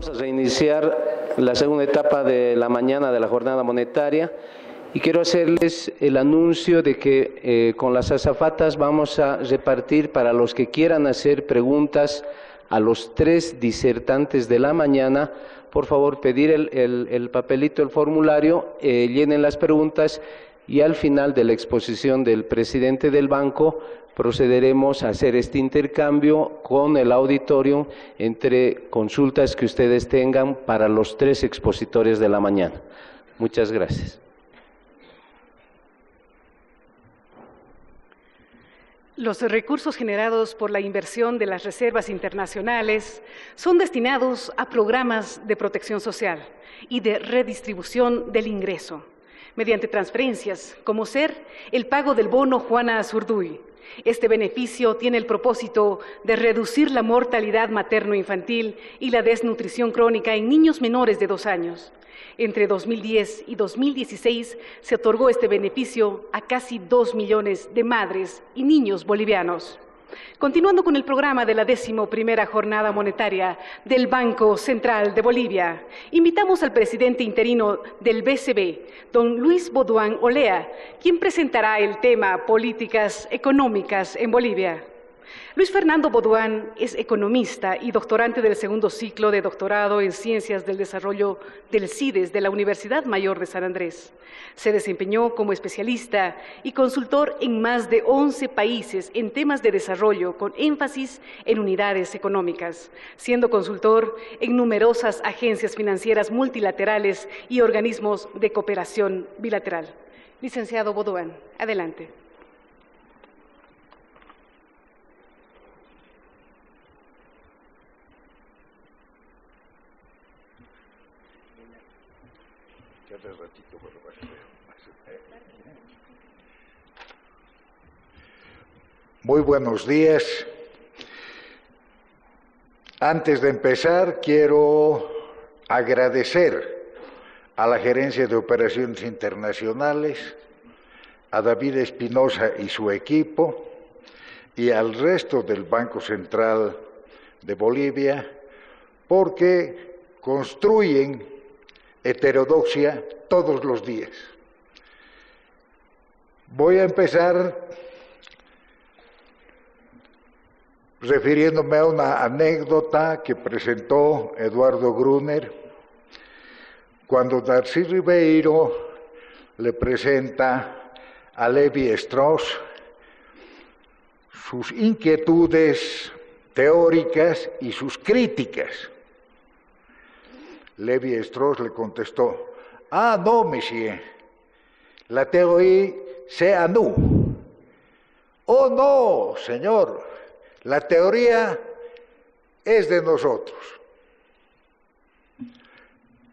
Vamos a reiniciar la segunda etapa de la mañana de la jornada monetaria y quiero hacerles el anuncio de que con las azafatas vamos a repartir para los que quieran hacer preguntas a los 3 disertantes de la mañana. Por favor, pedir el papelito, el formulario, llenen las preguntas y al final de la exposición del presidente del banco procederemos a hacer este intercambio con el auditorio entre consultas que ustedes tengan para los 3 expositores de la mañana. Muchas gracias. Los recursos generados por la inversión de las reservas internacionales son destinados a programas de protección social y de redistribución del ingreso, mediante transferencias, como ser el pago del bono Juana Azurduy. Este beneficio tiene el propósito de reducir la mortalidad materno-infantil y la desnutrición crónica en niños menores de 2 años. Entre 2010 y 2016 se otorgó este beneficio a casi 2 millones de madres y niños bolivianos. Continuando con el programa de la 11ª Jornada Monetaria del Banco Central de Bolivia, invitamos al presidente interino del BCB, don Luis Boduán Olea, quien presentará el tema Políticas Económicas en Bolivia. Luis Fernando Boduán es economista y doctorante del 2º ciclo de doctorado en Ciencias del Desarrollo del CIDES de la Universidad Mayor de San Andrés. Se desempeñó como especialista y consultor en más de 11 países en temas de desarrollo con énfasis en unidades económicas, siendo consultor en numerosas agencias financieras multilaterales y organismos de cooperación bilateral. Licenciado Boduán, adelante. Muy buenos días. Antes de empezar, quiero agradecer a la Gerencia de Operaciones Internacionales, a David Espinosa y su equipo, y al resto del Banco Central de Bolivia, porque construyen heterodoxia todos los días. Voy a empezar refiriéndome a una anécdota que presentó Eduardo Gruner cuando Darcy Ribeiro le presenta a Levi Strauss sus inquietudes teóricas y sus críticas. Levi Strauss le contestó: "Ah, no, monsieur, la théorie c'est à nous." "Oh, no, señor, la teoría es de nosotros."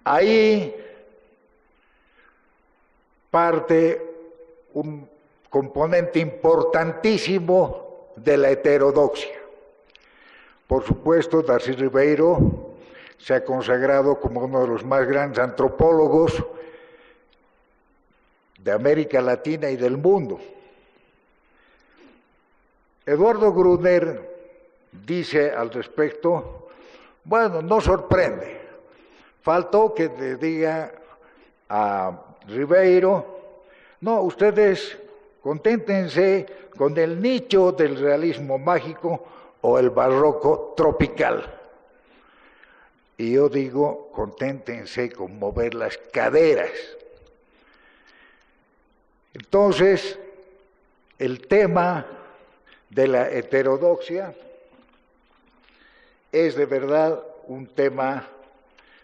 Ahí parte un componente importantísimo de la heterodoxia. Por supuesto, Darcy Ribeiro se ha consagrado como uno de los más grandes antropólogos de América Latina y del mundo. Eduardo Gruner dice al respecto: bueno, no sorprende, faltó que le diga a Ribeiro: no, ustedes conténtense con el nicho del realismo mágico o el barroco tropical. Y yo digo, conténtense con mover las caderas. Entonces, el tema de la heterodoxia es de verdad un tema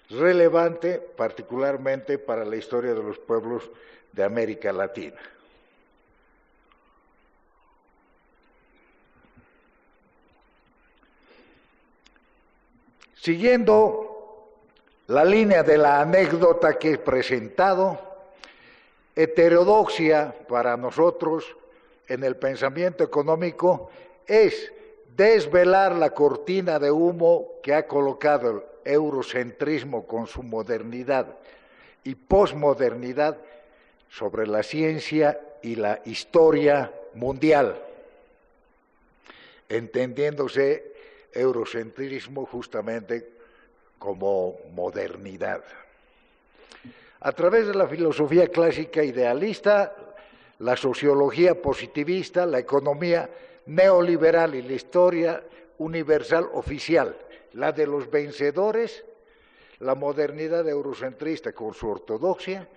relevante, particularmente para la historia de los pueblos de América Latina. Siguiendo la línea de la anécdota que he presentado, heterodoxia para nosotros en el pensamiento económico es desvelar la cortina de humo que ha colocado el eurocentrismo con su modernidad y posmodernidad sobre la ciencia y la historia mundial, entendiéndose eurocentrismo justamente como modernidad. A través de la filosofía clásica idealista, la sociología positivista, la economía neoliberal y la historia universal oficial, la de los vencedores, la modernidad eurocentrista con su ortodoxia,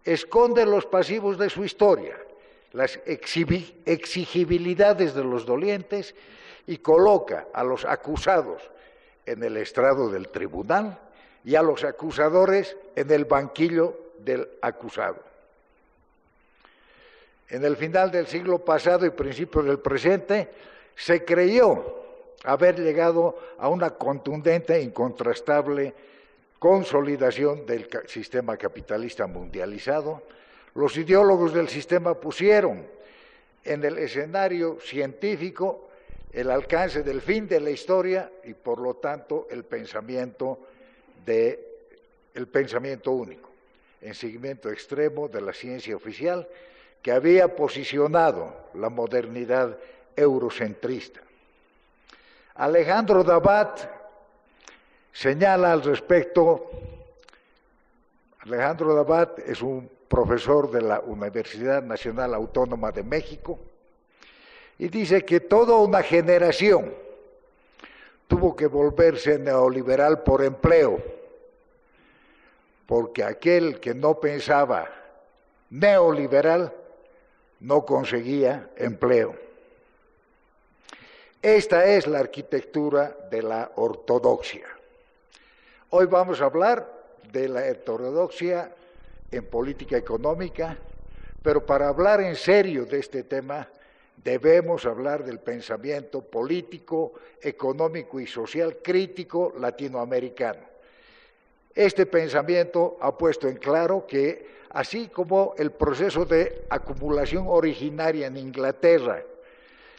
esconde los pasivos de su historia, las exigibilidades de los dolientes y coloca a los acusados en el estrado del tribunal y a los acusadores en el banquillo del acusado. En el final del siglo pasado y principios del presente, se creyó haber llegado a una contundente e incontrastable consolidación del sistema capitalista mundializado. Los ideólogos del sistema pusieron en el escenario científico el alcance del fin de la historia y, por lo tanto, el pensamiento único, en seguimiento extremo de la ciencia oficial que había posicionado la modernidad eurocentrista. Alejandro Dabat señala al respecto. Alejandro Dabat es un profesor de la Universidad Nacional Autónoma de México y dice que toda una generación tuvo que volverse neoliberal por empleo, porque aquel que no pensaba neoliberal no conseguía empleo. Esta es la arquitectura de la ortodoxia. Hoy vamos a hablar de la heterodoxia en política económica, pero para hablar en serio de este tema debemos hablar del pensamiento político, económico y social crítico latinoamericano. Este pensamiento ha puesto en claro que, así como el proceso de acumulación originaria en Inglaterra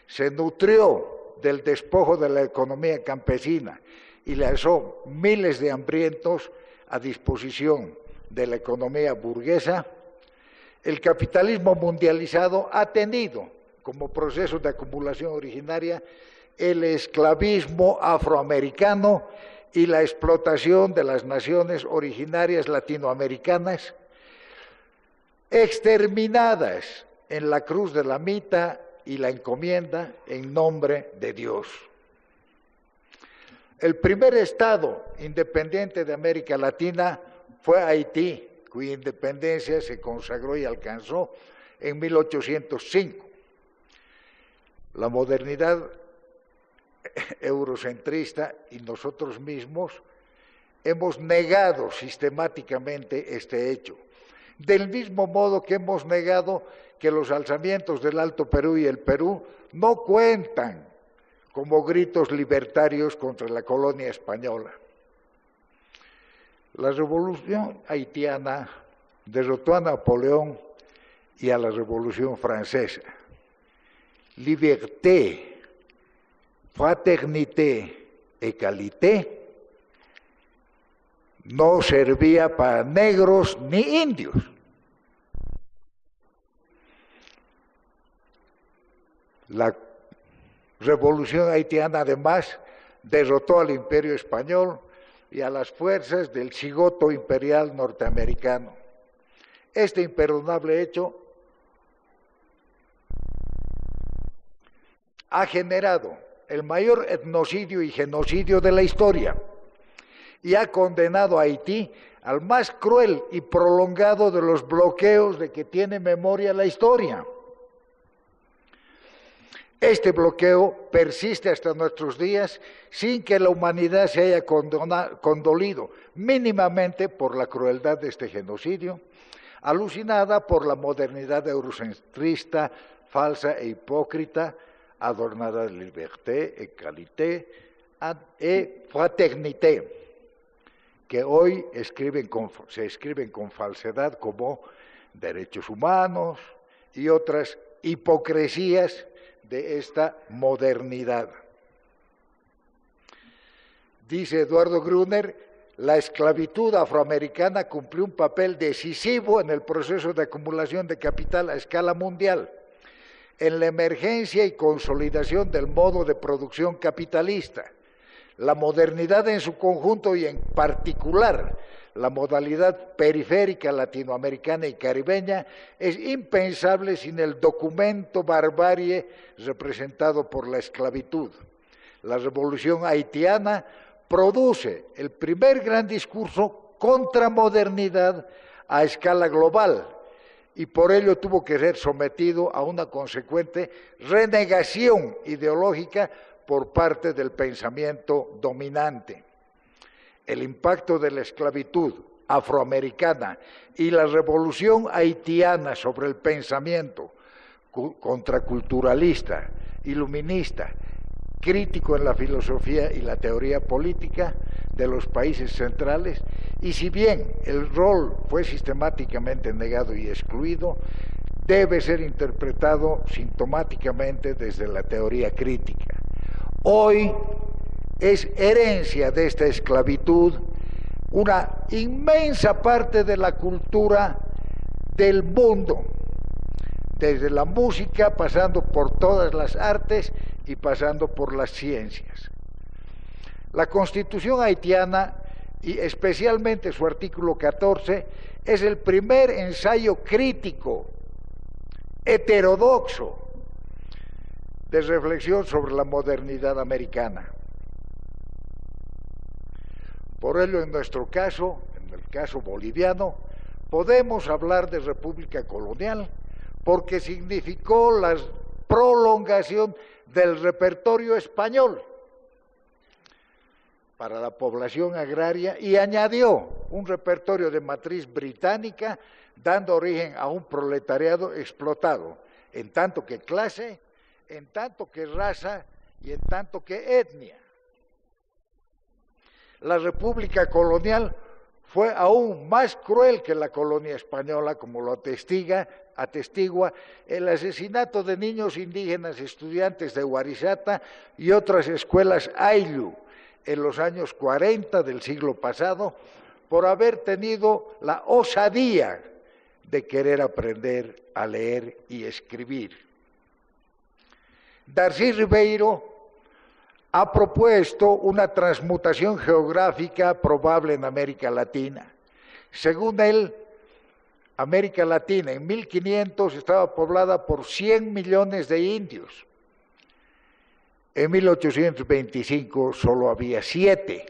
se nutrió del despojo de la economía campesina y lanzó miles de hambrientos a disposición de la economía burguesa, el capitalismo mundializado ha tenido como proceso de acumulación originaria el esclavismo afroamericano y la explotación de las naciones originarias latinoamericanas, exterminadas en la cruz de la Mita y la encomienda en nombre de Dios. El primer estado independiente de América Latina fue Haití, cuya independencia se consagró y alcanzó en 1805. La modernidad eurocentrista y nosotros mismos hemos negado sistemáticamente este hecho, del mismo modo que hemos negado que los alzamientos del Alto Perú y el Perú no cuentan como gritos libertarios contra la colonia española. La revolución haitiana derrotó a Napoleón y a la Revolución Francesa. Liberté, fraternité, égalité no servía para negros ni indios. La revolución haitiana, además, derrotó al Imperio Español y a las fuerzas del cigoto imperial norteamericano. Este imperdonable hecho ha generado el mayor etnocidio y genocidio de la historia y ha condenado a Haití al más cruel y prolongado de los bloqueos de que tiene memoria la historia. Este bloqueo persiste hasta nuestros días sin que la humanidad se haya condolido mínimamente por la crueldad de este genocidio, alucinada por la modernidad eurocentrista, falsa e hipócrita, adornada de liberté, égalité et fraternité, que hoy se escriben con falsedad como derechos humanos y otras hipocresías de esta modernidad. Dice Eduardo Gruner, la esclavitud afroamericana cumplió un papel decisivo en el proceso de acumulación de capital a escala mundial, en la emergencia y consolidación del modo de producción capitalista. La modernidad en su conjunto y en particular la modalidad periférica latinoamericana y caribeña es impensable sin el documento barbarie representado por la esclavitud. La revolución haitiana produce el primer gran discurso contra modernidad a escala global y por ello tuvo que ser sometido a una consecuente renegación ideológica por parte del pensamiento dominante. El impacto de la esclavitud afroamericana y la revolución haitiana sobre el pensamiento contraculturalista, iluminista, crítico en la filosofía y la teoría política de los países centrales, y si bien el rol fue sistemáticamente negado y excluido, debe ser interpretado sintomáticamente desde la teoría crítica. Hoy es herencia de esta esclavitud una inmensa parte de la cultura del mundo, desde la música, pasando por todas las artes y pasando por las ciencias. La Constitución haitiana, y especialmente su artículo 14, es el primer ensayo crítico, heterodoxo, de reflexión sobre la modernidad americana. Por ello, en nuestro caso, en el caso boliviano, podemos hablar de república colonial, porque significó la prolongación del repertorio español para la población agraria y añadió un repertorio de matriz británica, dando origen a un proletariado explotado, en tanto que clase, en tanto que raza y en tanto que etnia. La república colonial fue aún más cruel que la colonia española, como lo atestigua el asesinato de niños indígenas estudiantes de Huarizata y otras escuelas Ayllu en los años 40 del siglo pasado, por haber tenido la osadía de querer aprender a leer y escribir. Darcy Ribeiro ha propuesto una transmutación geográfica probable en América Latina. Según él, América Latina en 1500 estaba poblada por 100 millones de indios. En 1825 solo había 7.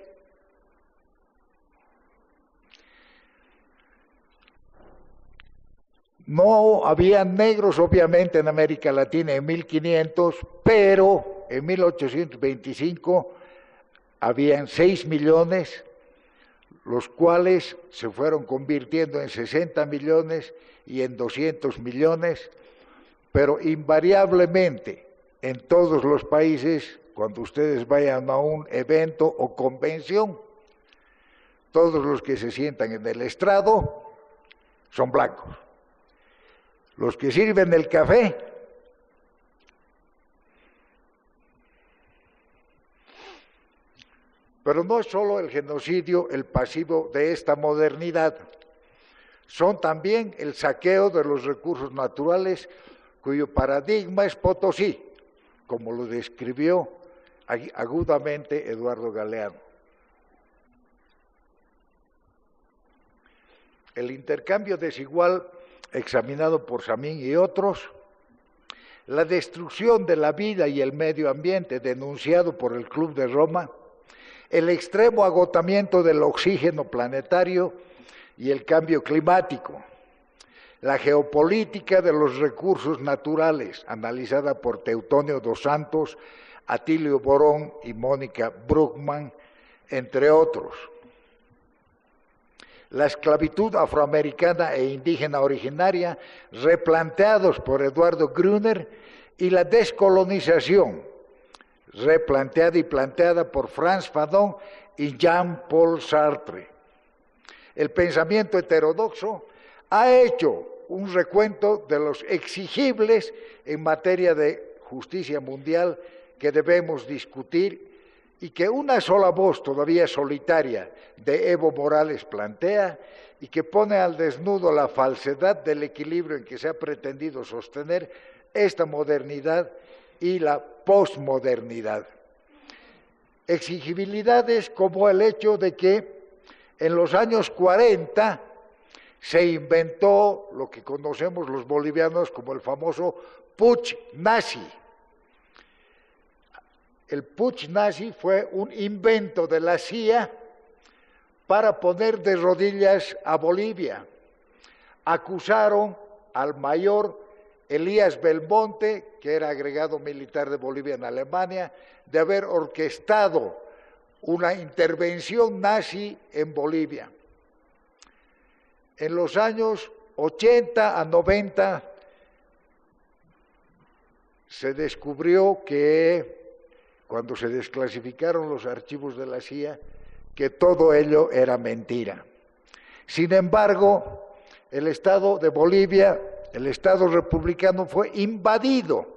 No había negros, obviamente, en América Latina en 1500, pero en 1825 habían 6 millones, los cuales se fueron convirtiendo en 60 millones y en 200 millones, pero invariablemente en todos los países, cuando ustedes vayan a un evento o convención, todos los que se sientan en el estrado son blancos. Los que sirven el café pero no es solo el genocidio el pasivo de esta modernidad, son también el saqueo de los recursos naturales cuyo paradigma es Potosí, como lo describió agudamente Eduardo Galeano. El intercambio desigual examinado por Samín y otros, la destrucción de la vida y el medio ambiente denunciado por el Club de Roma, el extremo agotamiento del oxígeno planetario y el cambio climático, la geopolítica de los recursos naturales, analizada por Teutonio dos Santos, Atilio Borón y Mónica Bruckmann, entre otros. La esclavitud afroamericana e indígena originaria, replanteados por Eduardo Gruner, y la descolonización, replanteada y planteada por Frantz Fanon y Jean-Paul Sartre. El pensamiento heterodoxo ha hecho un recuento de los exigibles en materia de justicia mundial que debemos discutir y que una sola voz todavía solitaria de Evo Morales plantea y que pone al desnudo la falsedad del equilibrio en que se ha pretendido sostener esta modernidad y la posmodernidad. Exigibilidades como el hecho de que en los años 40 se inventó lo que conocemos los bolivianos como el famoso putsch nazi. El putsch nazi fue un invento de la CIA para poner de rodillas a Bolivia. Acusaron al mayor Elías Belmonte, que era agregado militar de Bolivia en Alemania, de haber orquestado una intervención nazi en Bolivia. En los años 80 a 90 se descubrió que, cuando se desclasificaron los archivos de la CIA, que todo ello era mentira. Sin embargo, el Estado de Bolivia, el Estado republicano, fue invadido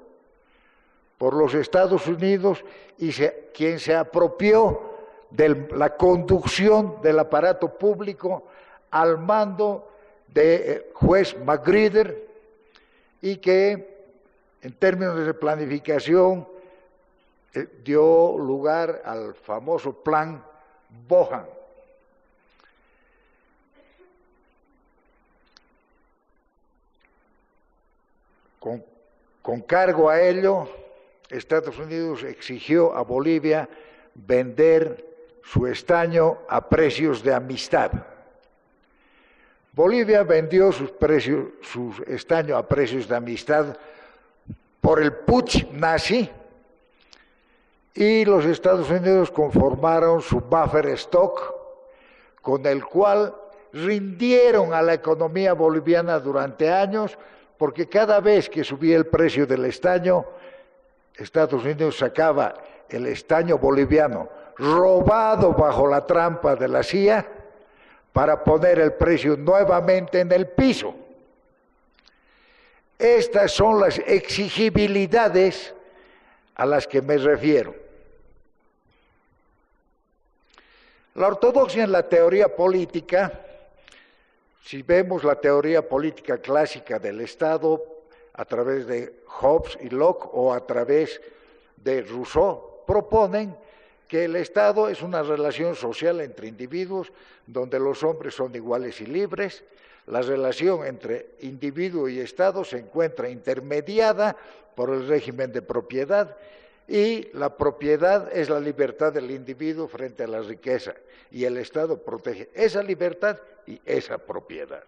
por los Estados Unidos y quien se apropió de la conducción del aparato público al mando de juez Magrider, y que en términos de planificación dio lugar al famoso plan Bohan. Con cargo a ello, Estados Unidos exigió a Bolivia vender su estaño a precios de amistad. Bolivia vendió su estaño a precios de amistad por el putsch nazi, y los Estados Unidos conformaron su buffer stock, con el cual rindieron a la economía boliviana durante años, porque cada vez que subía el precio del estaño, Estados Unidos sacaba el estaño boliviano robado bajo la trampa de la CIA para poner el precio nuevamente en el piso. Estas son las exigibilidades a las que me refiero. La ortodoxia en la teoría política, si vemos la teoría política clásica del Estado a través de Hobbes y Locke o a través de Rousseau, proponen que el Estado es una relación social entre individuos donde los hombres son iguales y libres. La relación entre individuo y Estado se encuentra intermediada por el régimen de propiedad, y la propiedad es la libertad del individuo frente a la riqueza, y el Estado protege esa libertad y esa propiedad.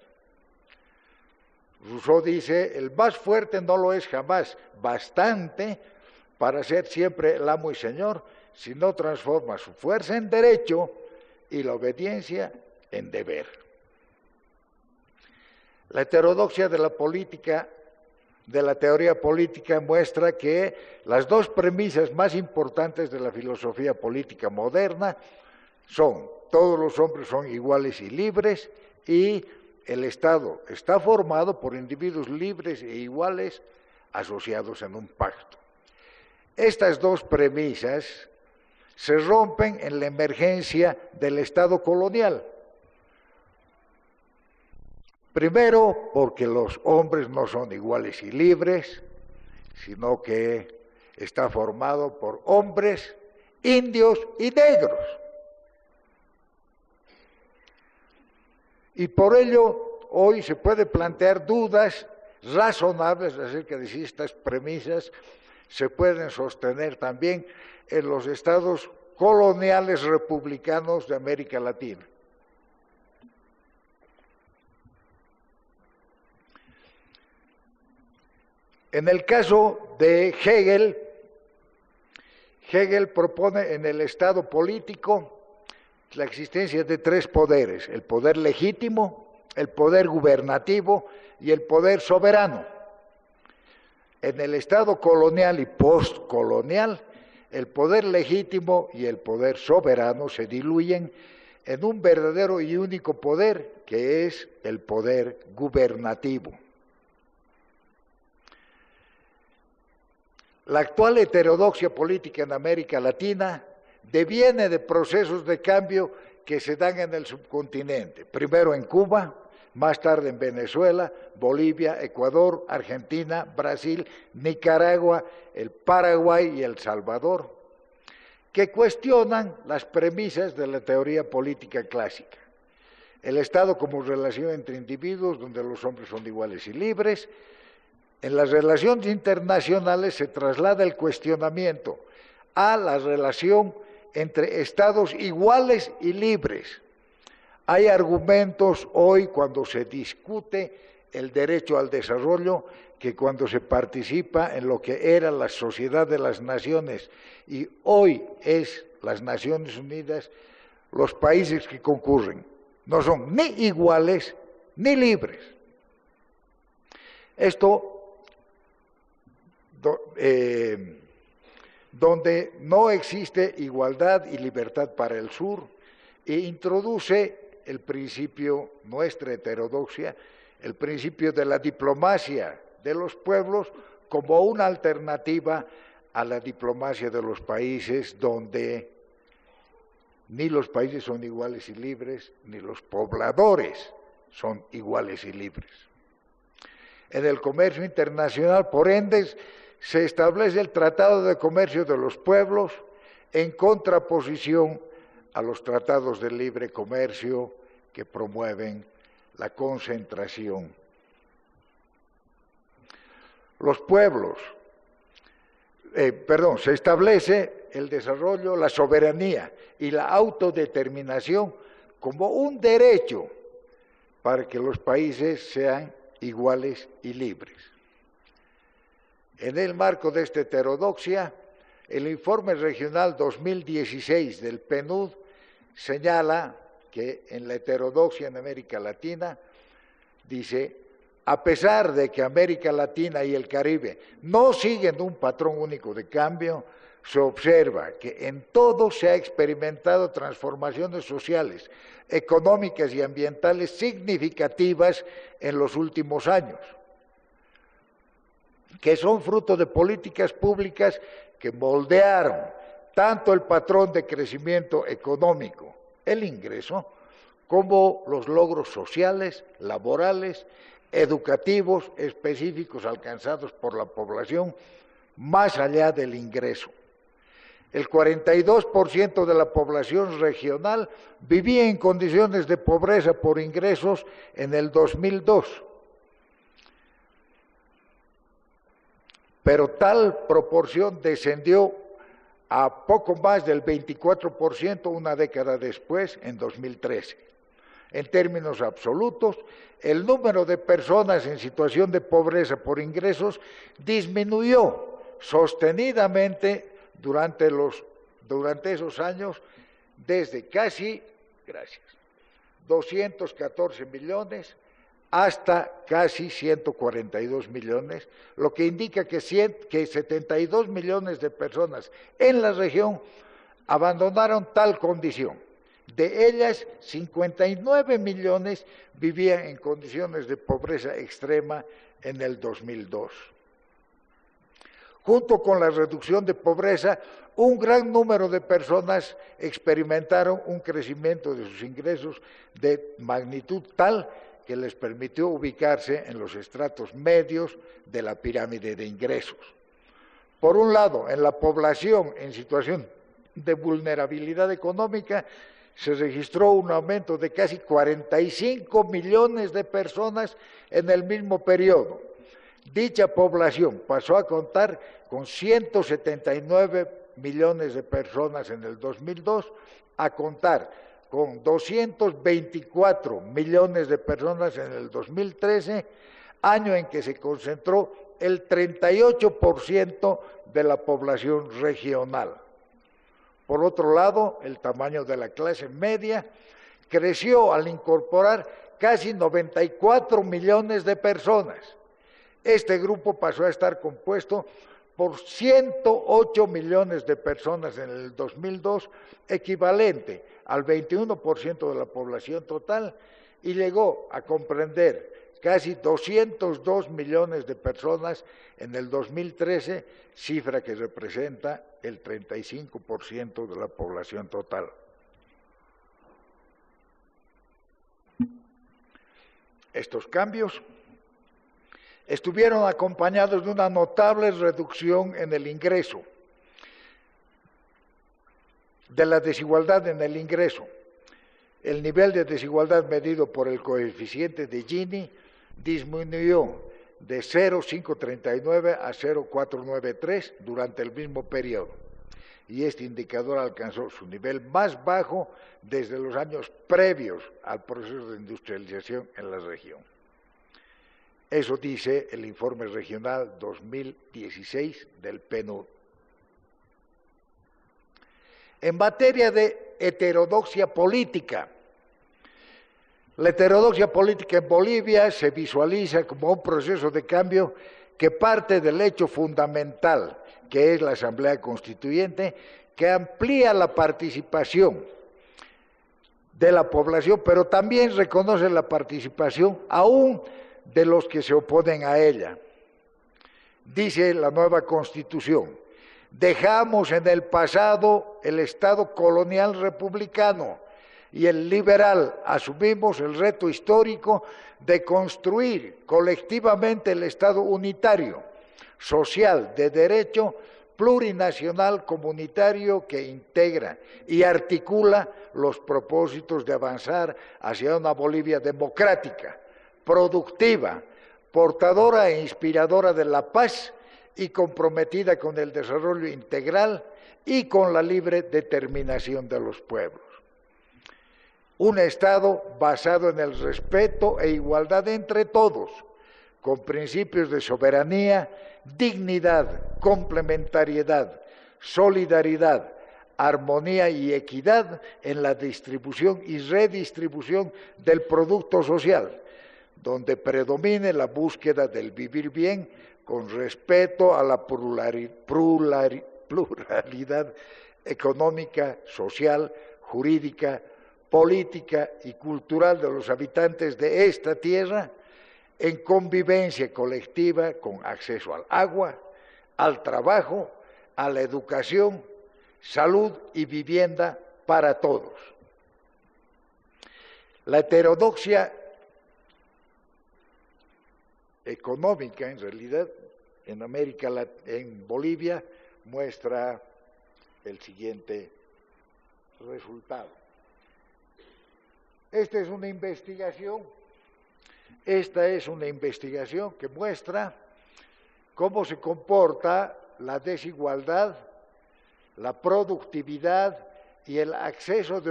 Rousseau dice: el más fuerte no lo es jamás bastante para ser siempre el amo y señor, si no transforma su fuerza en derecho y la obediencia en deber. La heterodoxia de la política, de la teoría política, muestra que las dos premisas más importantes de la filosofía política moderna son: todos los hombres son iguales y libres, y el Estado está formado por individuos libres e iguales asociados en un pacto. Estas dos premisas se rompen en la emergencia del Estado colonial. Primero, porque los hombres no son iguales y libres, sino que está formado por hombres, indios y negros. Y por ello, hoy se puede plantear dudas razonables acerca de si estas premisas se pueden sostener también en los estados coloniales republicanos de América Latina. En el caso de Hegel propone en el Estado político la existencia de tres poderes: el poder legítimo, el poder gubernativo y el poder soberano. En el Estado colonial y postcolonial, el poder legítimo y el poder soberano se diluyen en un verdadero y único poder, que es el poder gubernativo. La actual heterodoxia política en América Latina deviene de procesos de cambio que se dan en el subcontinente, primero en Cuba, más tarde en Venezuela, Bolivia, Ecuador, Argentina, Brasil, Nicaragua, el Paraguay y El Salvador, que cuestionan las premisas de la teoría política clásica. El Estado como relación entre individuos donde los hombres son iguales y libres. En las relaciones internacionales se traslada el cuestionamiento a la relación entre Estados iguales y libres. Hay argumentos hoy cuando se discute el derecho al desarrollo que cuando se participa en lo que era la Sociedad de las Naciones y hoy es las Naciones Unidas, los países que concurren no son ni iguales ni libres. Esto donde no existe igualdad y libertad para el sur, e introduce el principio, nuestra heterodoxia, el principio de la diplomacia de los pueblos como una alternativa a la diplomacia de los países donde ni los países son iguales y libres, ni los pobladores son iguales y libres. En el comercio internacional, por ende, se establece el Tratado de Comercio de los Pueblos en contraposición a los tratados de libre comercio que promueven la concentración. Los pueblos, se establece el desarrollo, la soberanía y la autodeterminación como un derecho para que los países sean iguales y libres. En el marco de esta heterodoxia, el informe regional 2016 del PNUD señala que en la heterodoxia en América Latina, dice, a pesar de que América Latina y el Caribe no siguen un patrón único de cambio, se observa que en todo se ha experimentado transformaciones sociales, económicas y ambientales significativas en los últimos años, que son fruto de políticas públicas que moldearon tanto el patrón de crecimiento económico, el ingreso, como los logros sociales, laborales, educativos específicos alcanzados por la población más allá del ingreso. El 42% de la población regional vivía en condiciones de pobreza por ingresos en el 2002. Pero tal proporción descendió a poco más del 24% una década después, en 2013. En términos absolutos, el número de personas en situación de pobreza por ingresos disminuyó sostenidamente durante esos años desde casi 214 millones hasta casi 142 millones, lo que indica que 72 millones de personas en la región abandonaron tal condición. De ellas, 59 millones vivían en condiciones de pobreza extrema en el 2002. Junto con la reducción de pobreza, un gran número de personas experimentaron un crecimiento de sus ingresos de magnitud tal que les permitió ubicarse en los estratos medios de la pirámide de ingresos. Por un lado, en la población en situación de vulnerabilidad económica, se registró un aumento de casi 45 millones de personas en el mismo periodo. Dicha población pasó a contar con 179 millones de personas en el 2002, a contar con 224 millones de personas en el 2013, año en que se concentró el 38% de la población regional. Por otro lado, el tamaño de la clase media creció al incorporar casi 94 millones de personas. Este grupo pasó a estar compuesto por 108 millones de personas en el 2002, equivalente al 21% de la población total, y llegó a comprender casi 202 millones de personas en el 2013, cifra que representa el 35% de la población total. Estos cambios estuvieron acompañados de una notable reducción en el ingreso. de la desigualdad en el ingreso. El nivel de desigualdad medido por el coeficiente de Gini disminuyó de 0,539 a 0,493 durante el mismo periodo, y este indicador alcanzó su nivel más bajo desde los años previos al proceso de industrialización en la región. Eso dice el informe regional 2016 del PNUD. En materia de heterodoxia política, la heterodoxia política en Bolivia se visualiza como un proceso de cambio que parte del hecho fundamental, que es la Asamblea Constituyente, que amplía la participación de la población, pero también reconoce la participación aún de los que se oponen a ella. Dice la nueva Constitución: dejamos en el pasado el Estado colonial republicano y el liberal, asumimos el reto histórico de construir colectivamente el Estado unitario, social, de derecho, plurinacional, comunitario, que integra y articula los propósitos de avanzar hacia una Bolivia democrática, productiva, portadora e inspiradora de la paz y comprometida con el desarrollo integral y con la libre determinación de los pueblos. Un Estado basado en el respeto e igualdad entre todos, con principios de soberanía, dignidad, complementariedad, solidaridad, armonía y equidad en la distribución y redistribución del producto social, donde predomine la búsqueda del vivir bien con respeto a la pluralidad económica, social, jurídica, política y cultural de los habitantes de esta tierra, en convivencia colectiva con acceso al agua, al trabajo, a la educación, salud y vivienda para todos. La heterodoxia económica, en realidad, en Bolivia, muestra el siguiente resultado. Esta es una investigación que muestra cómo se comporta la desigualdad, la productividad y el acceso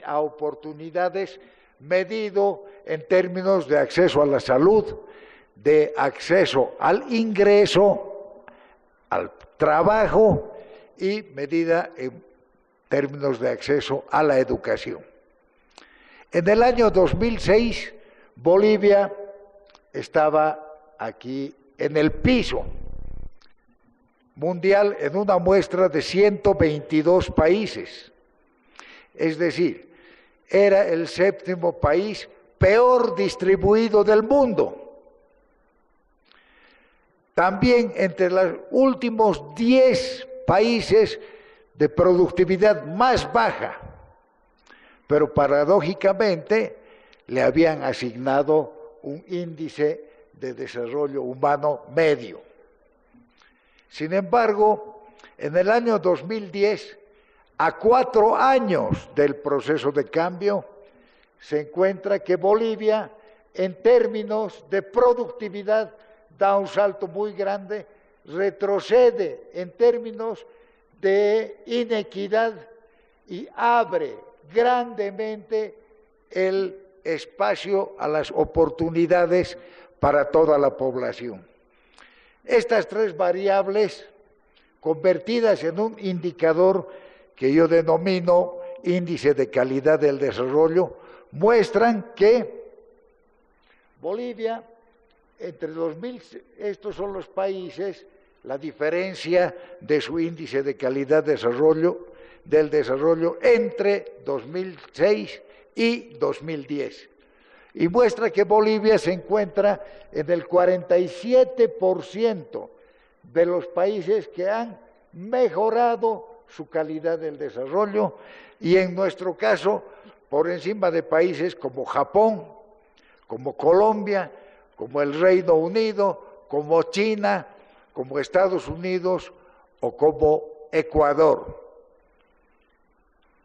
a oportunidades medido en términos de acceso a la salud, de acceso al ingreso, al trabajo y medida en términos de acceso a la educación. En el año 2006, Bolivia estaba aquí en el piso mundial en una muestra de 122 países. Es decir, era el séptimo país peor distribuido del mundo. También entre los últimos 10 países de productividad más baja, pero paradójicamente le habían asignado un índice de desarrollo humano medio. Sin embargo, en el año 2010, a 4 años del proceso de cambio, se encuentra que Bolivia, en términos de productividad, da un salto muy grande, retrocede en términos de inequidad y abre grandemente el espacio a las oportunidades para toda la población. Estas 3 variables, convertidas en un indicador que yo denomino índice de calidad del desarrollo, muestran que Bolivia, estos son los países, la diferencia de su índice de calidad del desarrollo entre 2006 y 2010. Y muestra que Bolivia se encuentra en el 47% de los países que han mejorado su calidad del desarrollo, y en nuestro caso, por encima de países como Japón, como Colombia, como el Reino Unido, como China, como Estados Unidos o como Ecuador.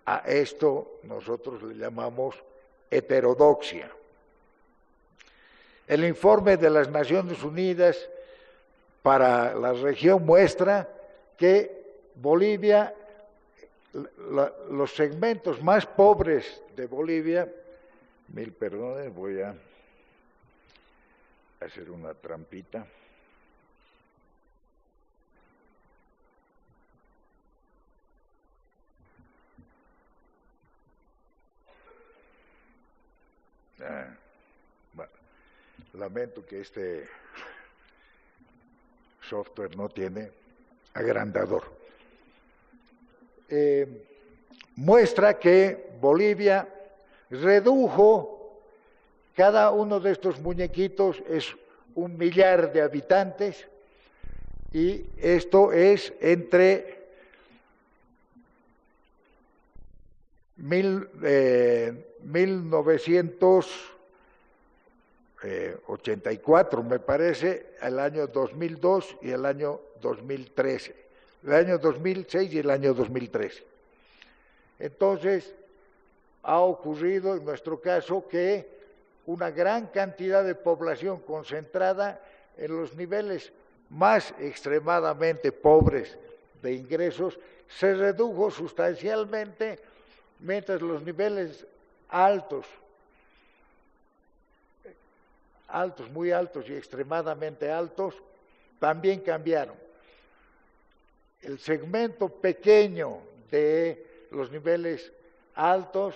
A esto nosotros le llamamos heterodoxia. El informe de las Naciones Unidas para la región muestra que Bolivia, los segmentos más pobres de Bolivia, mil perdones, voy a hacer una trampita. Bueno, lamento que este software no tiene agrandador. Muestra que Bolivia redujo, cada uno de estos muñequitos es 1 millar de habitantes, y esto es entre 1984, me parece, el año 2002 y el año 2013, el año 2006 y el año 2013. Entonces, ha ocurrido en nuestro caso que una gran cantidad de población concentrada en los niveles más extremadamente pobres de ingresos se redujo sustancialmente, mientras los niveles altos, muy altos y extremadamente altos, también cambiaron. El segmento pequeño de los niveles altos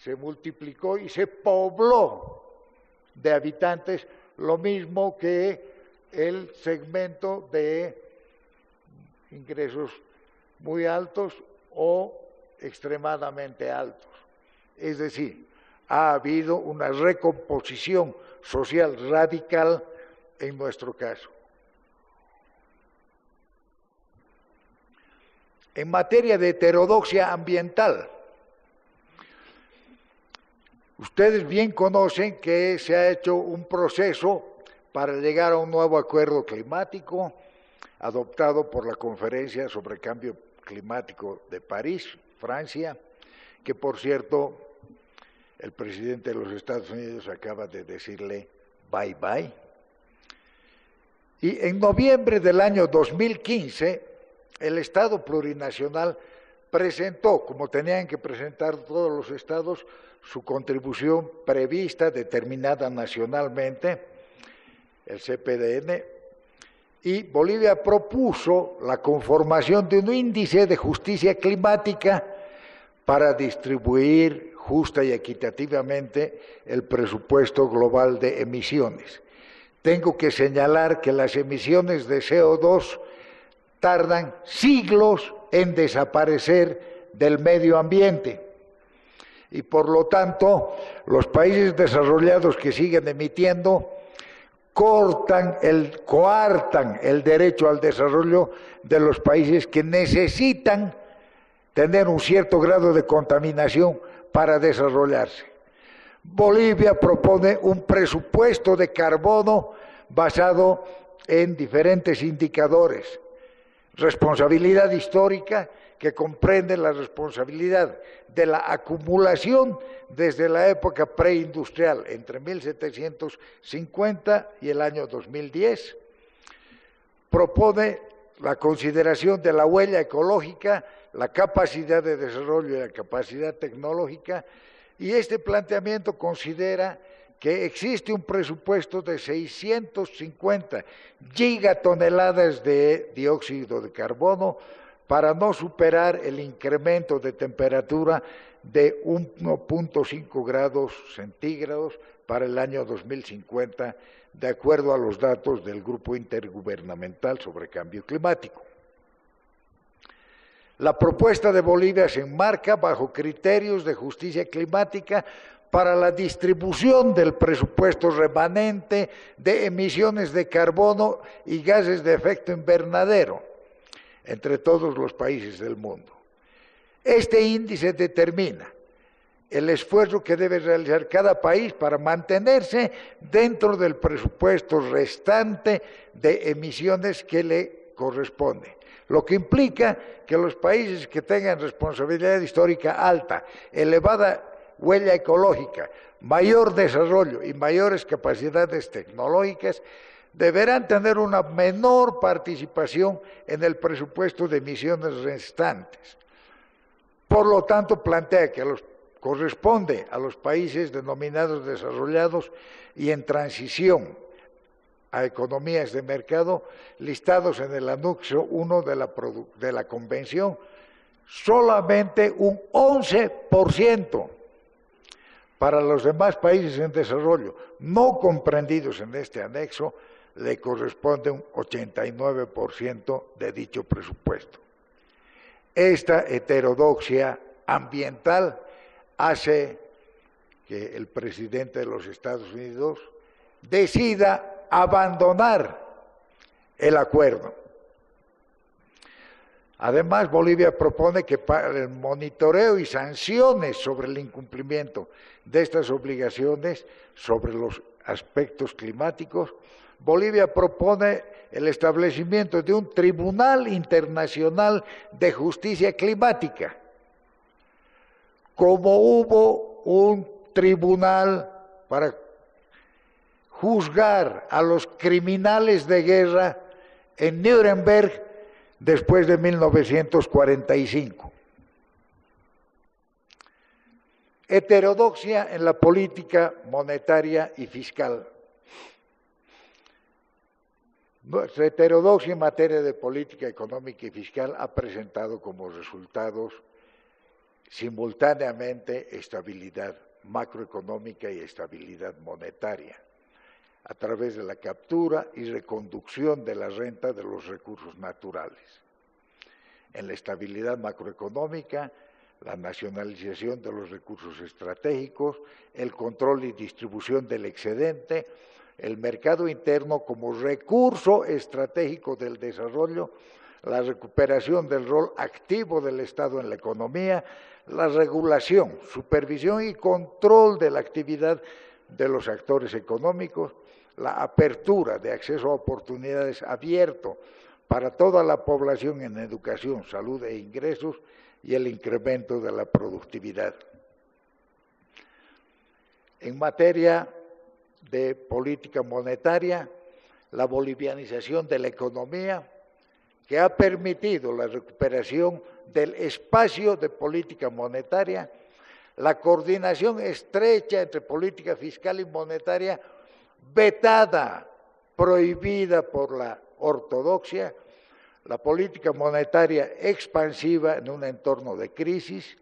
se multiplicó y se pobló de habitantes, lo mismo que el segmento de ingresos muy altos o extremadamente altos. Es decir, ha habido una recomposición social radical en nuestro caso. En materia de heterodoxia ambiental, ustedes bien conocen que se ha hecho un proceso para llegar a un nuevo acuerdo climático adoptado por la Conferencia sobre el Cambio Climático de París, Francia, que por cierto el presidente de los Estados Unidos acaba de decirle bye bye. Y en noviembre del año 2015, el Estado plurinacional presentó, como tenían que presentar todos los estados, su contribución prevista, determinada nacionalmente, el CPDN, y Bolivia propuso la conformación de un índice de justicia climática para distribuir justa y equitativamente el presupuesto global de emisiones. Tengo que señalar que las emisiones de CO2 tardan siglos en desaparecer del medio ambiente y por lo tanto los países desarrollados que siguen emitiendo coartan el derecho al desarrollo de los países que necesitan tener un cierto grado de contaminación para desarrollarse. Bolivia propone un presupuesto de carbono basado en diferentes indicadores. Responsabilidad histórica, que comprende la responsabilidad de la acumulación desde la época preindustrial, entre 1750 y el año 2010. Propone la consideración de la huella ecológica, la capacidad de desarrollo y la capacidad tecnológica, y este planteamiento considera que existe un presupuesto de 650 gigatoneladas de dióxido de carbono para no superar el incremento de temperatura de 1.5 grados centígrados para el año 2050, de acuerdo a los datos del Grupo Intergubernamental sobre Cambio Climático. La propuesta de Bolivia se enmarca bajo criterios de justicia climática para la distribución del presupuesto remanente de emisiones de carbono y gases de efecto invernadero entre todos los países del mundo. Este índice determina el esfuerzo que debe realizar cada país para mantenerse dentro del presupuesto restante de emisiones que le corresponde. lo que implica que los países que tengan responsabilidad histórica alta, elevada huella ecológica, mayor desarrollo y mayores capacidades tecnológicas, deberán tener una menor participación en el presupuesto de emisiones restantes. Por lo tanto, plantea que corresponde a los países denominados desarrollados y en transición a economías de mercado, listados en el anexo 1 de la Convención, solamente un 11%. Para los demás países en desarrollo, no comprendidos en este anexo, le corresponde un 89% de dicho presupuesto. Esta heterodoxia ambiental hace que el presidente de los Estados Unidos decida abandonar el acuerdo. Además, Bolivia propone que para el monitoreo y sanciones sobre el incumplimiento de estas obligaciones sobre los aspectos climáticos, Bolivia propone el establecimiento de un Tribunal Internacional de Justicia Climática, como hubo un tribunal para juzgar a los criminales de guerra en Nuremberg después de 1945. Heterodoxia en la política monetaria y fiscal. Nuestra heterodoxia en materia de política económica y fiscal ha presentado como resultados simultáneamente estabilidad macroeconómica y estabilidad monetaria, a través de la captura y reconducción de la renta de los recursos naturales. En la estabilidad macroeconómica, la nacionalización de los recursos estratégicos, el control y distribución del excedente, el mercado interno como recurso estratégico del desarrollo, la recuperación del rol activo del Estado en la economía, la regulación, supervisión y control de la actividad de los actores económicos, la apertura de acceso a oportunidades abierto para toda la población en educación, salud e ingresos y el incremento de la productividad. En materia de política monetaria, la bolivianización de la economía, que ha permitido la recuperación del espacio de política monetaria, la coordinación estrecha entre política fiscal y monetaria, vetada, prohibida por la ortodoxia, la política monetaria expansiva en un entorno de crisis,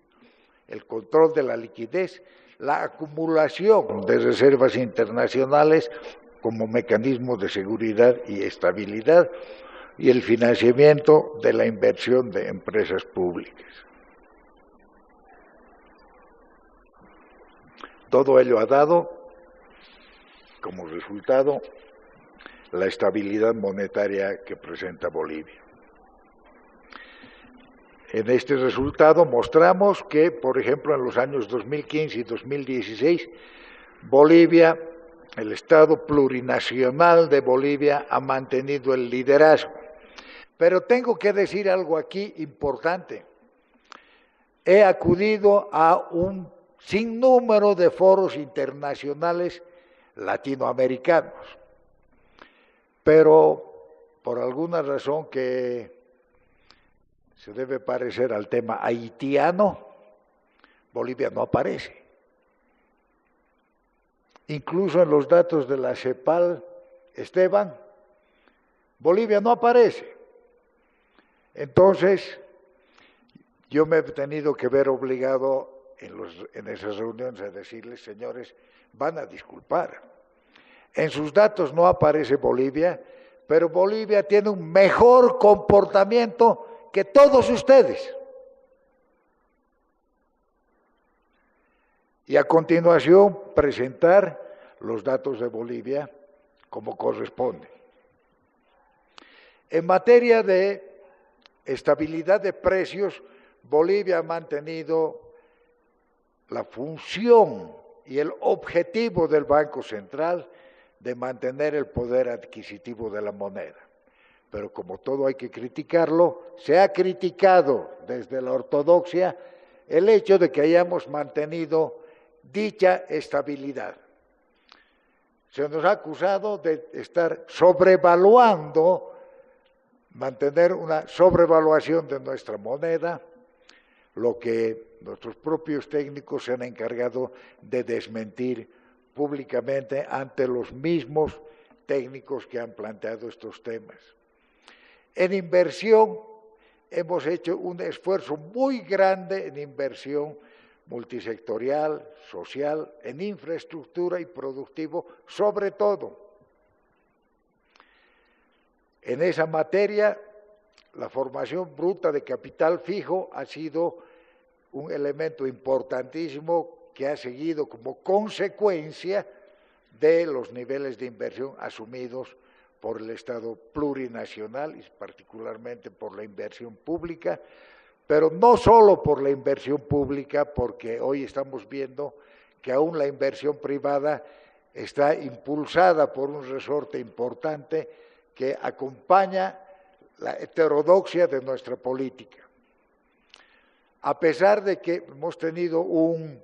el control de la liquidez, la acumulación de reservas internacionales como mecanismo de seguridad y estabilidad, y el financiamiento de la inversión de empresas públicas. Todo ello ha dado como resultado la estabilidad monetaria que presenta Bolivia. En este resultado mostramos que, por ejemplo, en los años 2015 y 2016, Bolivia, el Estado plurinacional de Bolivia, ha mantenido el liderazgo. Pero tengo que decir algo aquí importante. He acudido a un sinnúmero de foros internacionales latinoamericanos, pero por alguna razón que se debe parecer al tema haitiano, Bolivia no aparece. Incluso en los datos de la CEPAL, Esteban, Bolivia no aparece. Entonces, yo me he tenido que ver obligado en esas reuniones a decirles, señores, van a disculpar. En sus datos no aparece Bolivia, pero Bolivia tiene un mejor comportamiento que todos ustedes. Y a continuación presentar los datos de Bolivia como corresponde. En materia de estabilidad de precios, Bolivia ha mantenido la función y el objetivo del Banco Central de mantener el poder adquisitivo de la moneda. pero como todo hay que criticarlo, se ha criticado desde la ortodoxia el hecho de que hayamos mantenido dicha estabilidad. Se nos ha acusado de estar sobrevaluando, mantener una sobrevaluación de nuestra moneda, lo que nuestros propios técnicos se han encargado de desmentir públicamente ante los mismos técnicos que han planteado estos temas. En inversión, hemos hecho un esfuerzo muy grande en inversión multisectorial, social, en infraestructura y productivo, sobre todo. En esa materia, la formación bruta de capital fijo ha sido un elemento importantísimo que ha seguido como consecuencia de los niveles de inversión asumidos por el Estado plurinacional y particularmente por la inversión pública, pero no solo por la inversión pública, porque hoy estamos viendo que aún la inversión privada está impulsada por un resorte importante que acompaña la heterodoxia de nuestra política. A pesar de que hemos tenido un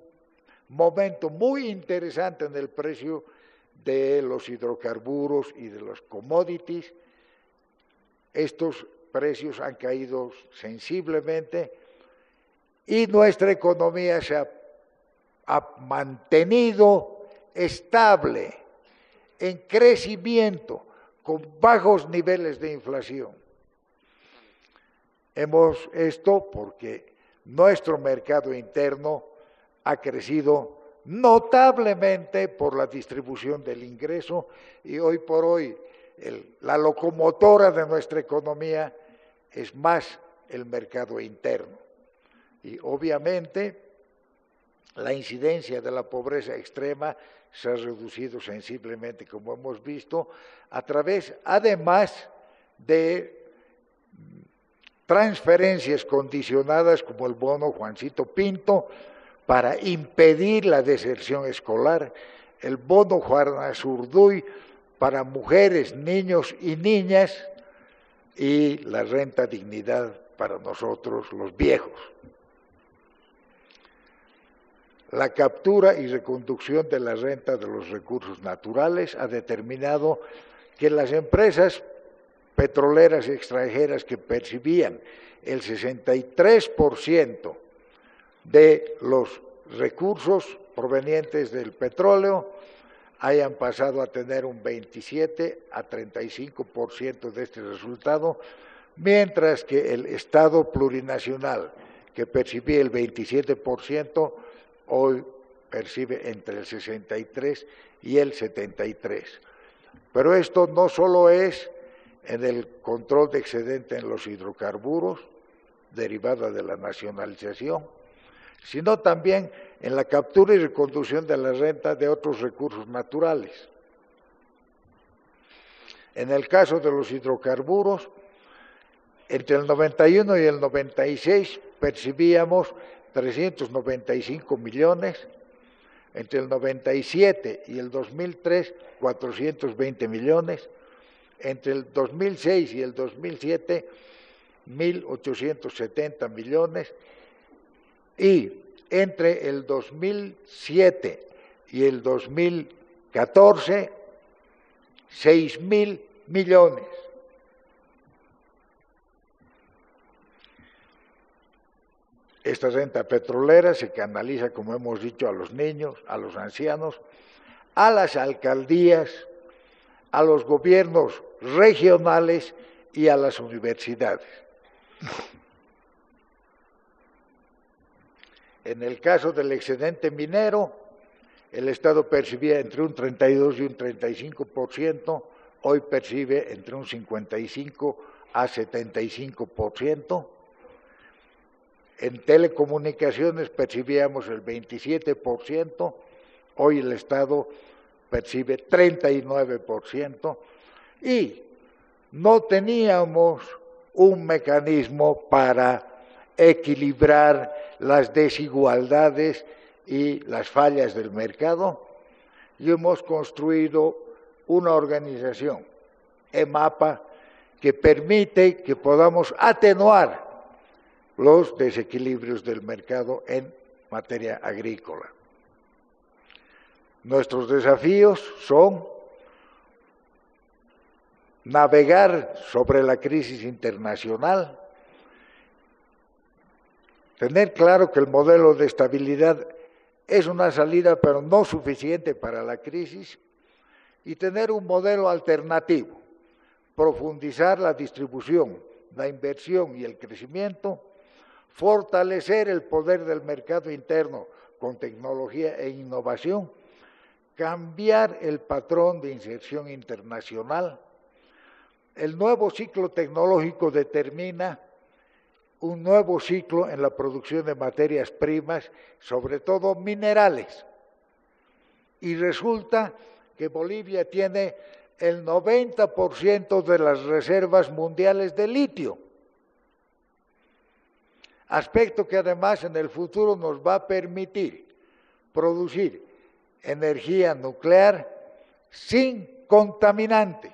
momento muy interesante en el precio de los hidrocarburos y de los commodities, estos precios han caído sensiblemente y nuestra economía se ha mantenido estable, en crecimiento, con bajos niveles de inflación. Esto porque nuestro mercado interno ha crecido notablemente por la distribución del ingreso y hoy por hoy la locomotora de nuestra economía es más el mercado interno. Y obviamente la incidencia de la pobreza extrema se ha reducido sensiblemente, como hemos visto, a través, además, de transferencias condicionadas como el bono Juancito Pinto para impedir la deserción escolar, el bono Juana Zurduy para mujeres, niños y niñas y la renta dignidad para nosotros los viejos. La captura y reconducción de la renta de los recursos naturales ha determinado que las empresas petroleras extranjeras que percibían el 63% de los recursos provenientes del petróleo hayan pasado a tener un 27 a 35% de este resultado, mientras que el Estado plurinacional, que percibía el 27%, hoy percibe entre el 63 y el 73. Pero esto no solo es en el control de excedente en los hidrocarburos, derivada de la nacionalización, sino también en la captura y reconducción de la renta de otros recursos naturales. En el caso de los hidrocarburos, entre el 91 y el 96 percibíamos 395 millones, entre el 97 y el 2003 420 millones, entre el 2006 y el 2007 1.870 millones y entre el 2007 y el 2014 6.000 millones. Esta renta petrolera se canaliza, como hemos dicho, a los niños, a los ancianos, a las alcaldías, a los gobiernos regionales y a las universidades. En el caso del excedente minero, el Estado percibía entre un 32 y un 35%, hoy percibe entre un 55 a 75%. En telecomunicaciones percibíamos el 27%, hoy el Estado percibe 39%, y no teníamos un mecanismo para equilibrar las desigualdades y las fallas del mercado, y hemos construido una organización, EMAPA, que permite que podamos atenuar los desequilibrios del mercado en materia agrícola. Nuestros desafíos son navegar sobre la crisis internacional, tener claro que el modelo de estabilidad es una salida, pero no suficiente para la crisis, y tener un modelo alternativo, profundizar la distribución, la inversión y el crecimiento, fortalecer el poder del mercado interno con tecnología e innovación, cambiar el patrón de inserción internacional. El nuevo ciclo tecnológico determina un nuevo ciclo en la producción de materias primas, sobre todo minerales. Y resulta que Bolivia tiene el 90% de las reservas mundiales de litio. Aspecto que además en el futuro nos va a permitir producir energía nuclear sin contaminante,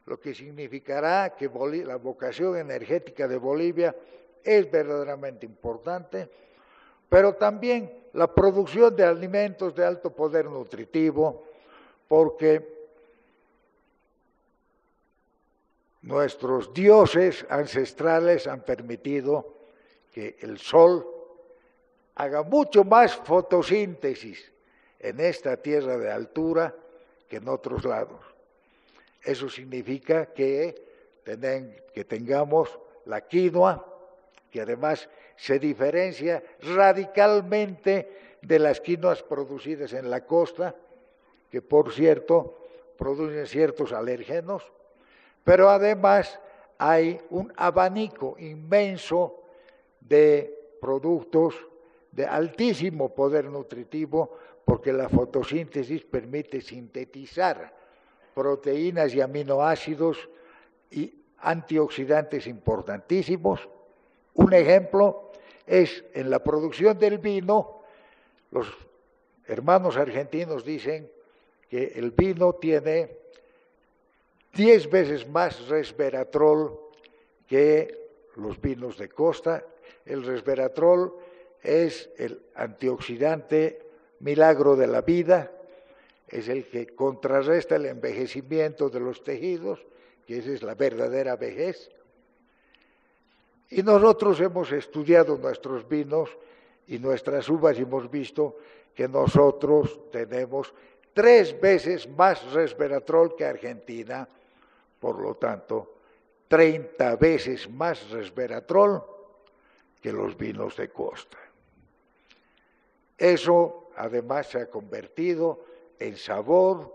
lo que significará que la vocación energética de Bolivia es verdaderamente importante, pero también la producción de alimentos de alto poder nutritivo, porque nuestros dioses ancestrales han permitido que el sol haga mucho más fotosíntesis en esta tierra de altura que en otros lados. Eso significa que tengamos la quinoa, que además se diferencia radicalmente de las quinoas producidas en la costa, que por cierto producen ciertos alérgenos, pero además hay un abanico inmenso de productos de altísimo poder nutritivo, porque la fotosíntesis permite sintetizar proteínas y aminoácidos y antioxidantes importantísimos. Un ejemplo es en la producción del vino. Los hermanos argentinos dicen que el vino tiene 10 veces más resveratrol que los vinos de costa. El resveratrol es el antioxidante milagro de la vida, es el que contrarresta el envejecimiento de los tejidos, que esa es la verdadera vejez. Y nosotros hemos estudiado nuestros vinos y nuestras uvas y hemos visto que nosotros tenemos 3 veces más resveratrol que Argentina, por lo tanto, 30 veces más resveratrol que los vinos de costa. Eso además se ha convertido en sabor,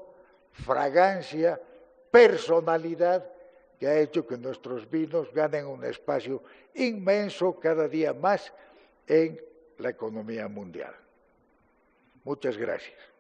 fragancia, personalidad, que ha hecho que nuestros vinos ganen un espacio inmenso cada día más en la economía mundial. Muchas gracias.